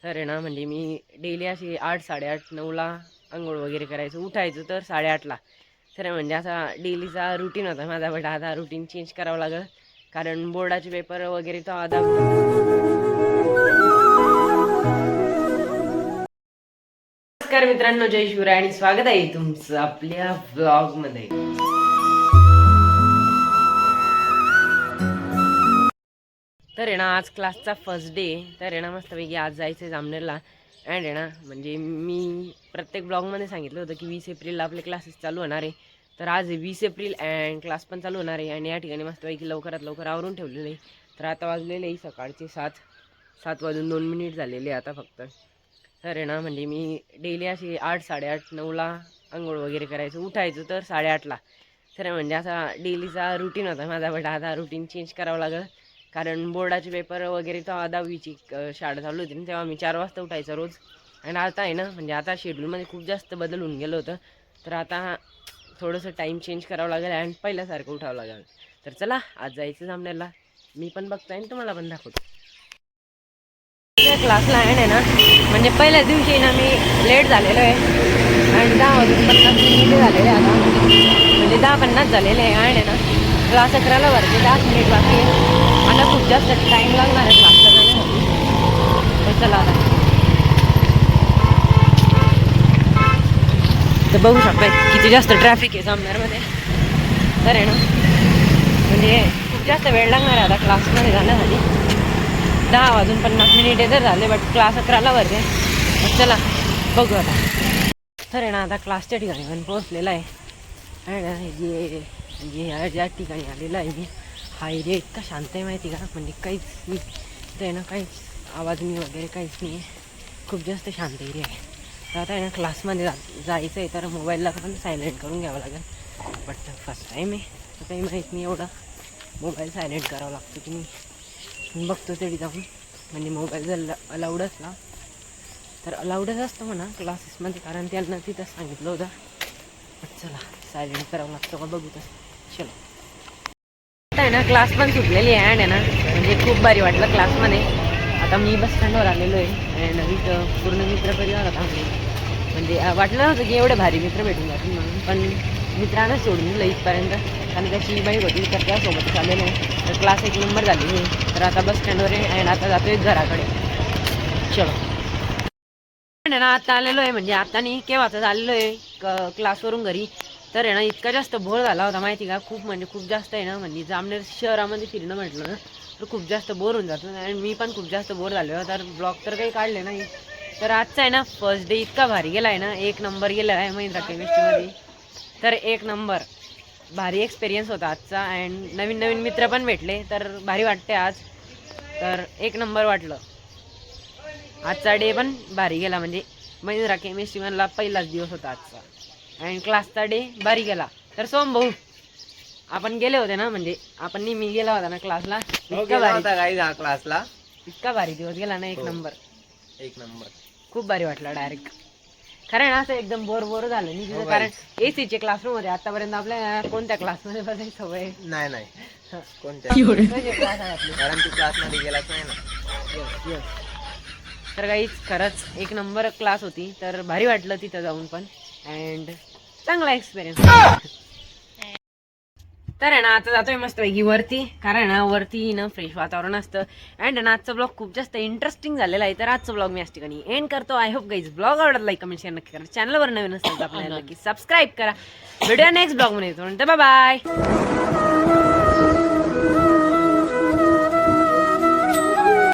तर आहे ना म्हणजे मी डेली अशी 8 8:30 9ला अंघोळ वगैरे करायचं, उठायचं तर 8:30ला. तर म्हणजे असा डेलीचा रुटीन होता माझा, बट आता रुटीन चेंज करावं लागेल कारण बोर्डाचे पेपर वगैरे तर आता. नमस्कार मित्रांनो, जय शिवराय आणि स्वागत आहे तुमचं आपल्या ब्लॉगमध्ये. तर आहे ना आज क्लासचा फर्स्ट डे. तर आहे ना मस्तपैकी आज जायचं आहे जामनेरला. अँड आहे ना म्हणजे मी प्रत्येक ब्लॉगमध्ये सांगितलं होतं की 20 एप्रिलला आपले क्लासेस चालू होणार आहे. तर आज 20 एप्रिल अँड क्लास पण चालू होणार आहे आणि या ठिकाणी मस्तपैकी लवकरात लवकर आवरून ठेवलेलं आहे. तर आता वाजलेले आहे सकाळचे 7 वाजून 2 मिनिट झालेले आता फक्त. तर आहे ना म्हणजे मी डेली अशी 8 8:30 9ला अंघोळ वगैरे करायचं, उठायचं तर 8:30ला. तर म्हणजे असा डेलीचा रुटीन होता माझा, बट आता रुटीन चेंज करावं लागेल कारण बोर्डाचे पेपर वगैरे तर 10वीची शाळा चालू होती ना, तेव्हा मी 4 वाजता उठायचं रोज. आणि आता आहे ना म्हणजे आता शेड्यूलमध्ये खूप जास्त बदल होऊन गेलं होतं. तर आता थोडंसं टाईम चेंज करावं लागेल अँड पहिल्यासारखं उठावं लागेल. तर चला आज जायचं जामनेरला. मी पण बघतोय आणि तुम्हाला पण दाखवतो. क्लासला आहे ना म्हणजे पहिल्या दिवशी ना मी लेट झालेलो आहे आणि 10:50 मिनिट झालेले आता, म्हणजे 10:50 झालेले आहे ना. क्लास 11ला भरते, 10 मिनिट बाकी आहे. आता खूप जास्त टाईम लागणार आहे क्लासला जाण्यासाठी. तर चला आता तर बघू शकता किती जास्त ट्रॅफिक आहे जामनेरमध्ये. तर आहे ना म्हणजे खूप जास्त वेळ लागणार आहे आता क्लासमध्ये जाण्यासाठी. 10:50 तर झाले, बट क्लास 11ला भरते. चला बघू आता. तर आहे ना आता क्लासच्या ठिकाणी पण पोहोचलेला आहे. जे ज्या ठिकाणी आलेला आहे मी, हा एरिया इतका शांत आहे माहिती का, म्हणजे काहीच नाही तर आहे ना, काहीच आवाज नाही वगैरे काहीच नाही आहे. खूप जास्त शांत एरिया आहे. तर आता आहे ना क्लासमध्ये जायचं आहे तर मोबाईलला पण सायलेंट करून घ्यावं लागेल. बट फर्स्ट टाईम आहे तर काही माहीत नाही एवढं मोबाईल सायलेंट करावा लागतो की नाही. बघतो तरी जाऊन, म्हणजे मोबाईल जर अलाउड असला तर अलाउडच असतं म्हणा क्लासेसमध्ये, कारण त्यांना तिथं सांगितलं होतं. पण चला सायलेंट करावं लागतं का बघू तसं. चलो आता आहे ना क्लास पण सुटलेली आहे अँड आहे ना म्हणजे खूप भारी वाटलं क्लासमध्ये. आता मी बस स्टँडवर आलेलो आहे अँड इथं पूर्ण मित्रपरिवार होता. म्हणजे वाटलं नव्हतं की एवढे भारी मित्र भेटून जातील म्हणून, पण मित्रांना सोडून दिलं इथपर्यंत आणि त्याची बाईक होती तर त्यासोबतच आलेलं आहे. तर क्लास 1 नंबर झालेली आहे. तर आता बस स्टँडवर आहे अँड आता जातोय घराकडे. चलो ना आता आलेलो आहे, म्हणजे आता नाही केव्हाच आलेलो आहे क्लासवरून घरी. तर आहे ना इतका जास्त बोर झाला होता माहिती का, खूप म्हणजे खूप जास्त आहे ना. म्हणजे जामनेर शहरामध्ये फिरणं म्हटलं ना तर खूप जास्त बोर होऊन जातो आणि मी पण खूप जास्त बोर झालो. तर ब्लॉग तर काही काढले नाही. तर आजचा आहे ना फर्स्ट डे इतका भारी गेला आहे ना, 1 नंबर गेला आहे महिंद्रा केमिस्ट्रीमध्ये. तर 1 नंबर भारी एक्सपिरियन्स होता आजचा अँड नवीन नवीन मित्र पण भेटले तर भारी वाटते आज. तर 1 नंबर वाटलं. आजचा डे पण भारी गेला, म्हणजे महिंद्रा केमिस्ट्री मधला पहिलाच दिवस होता आजचा अँड क्लासचा डे भारी गेला. तर सोम भाऊ आपण गेले होते ना, म्हणजे आपण नेहमी गेला होता ना क्लासला, इतका भारी क्लासला इतका भारी दिवस गेला ना. 1 नंबर 1 नंबर खूप भारी वाटलं डायरेक्ट. कारण असं एकदम बोर झालं नाही तिथं, कारण एसीचे क्लासरूम मध्ये आतापर्यंत आपल्या कोणत्या क्लासमध्ये बसायची सवय नाही कोणत्या क्लास आहे आपली. कारण तू क्लासमध्ये गेलाच नाही ना. येस तर काहीच खरंच 1 नंबर क्लास होती. तर भारी वाटलं तिथं जाऊन पण अँड चांगला एक्सपिरियन्स. तर आहे ना आता जातोय मस्तपैकी वरती, कारण ना वरती ना फ्रेश वातावरण असतं अँड ना आजचा ब्लॉग खूप जास्त इंटरेस्टिंग झालेला आहे. तर आजचा ब्लॉग मी या ठिकाणी एंड करतो. आय होप गाईज ब्लॉग आवडत, लाईक कमेंट शेअर नक्की करा. चॅनलवर नवीन असेल तर आपल्याला नक्की सबस्क्राईब करा. व्हिडिओ नेक्स्ट ब्लॉग मध्ये येतो. Bye bye.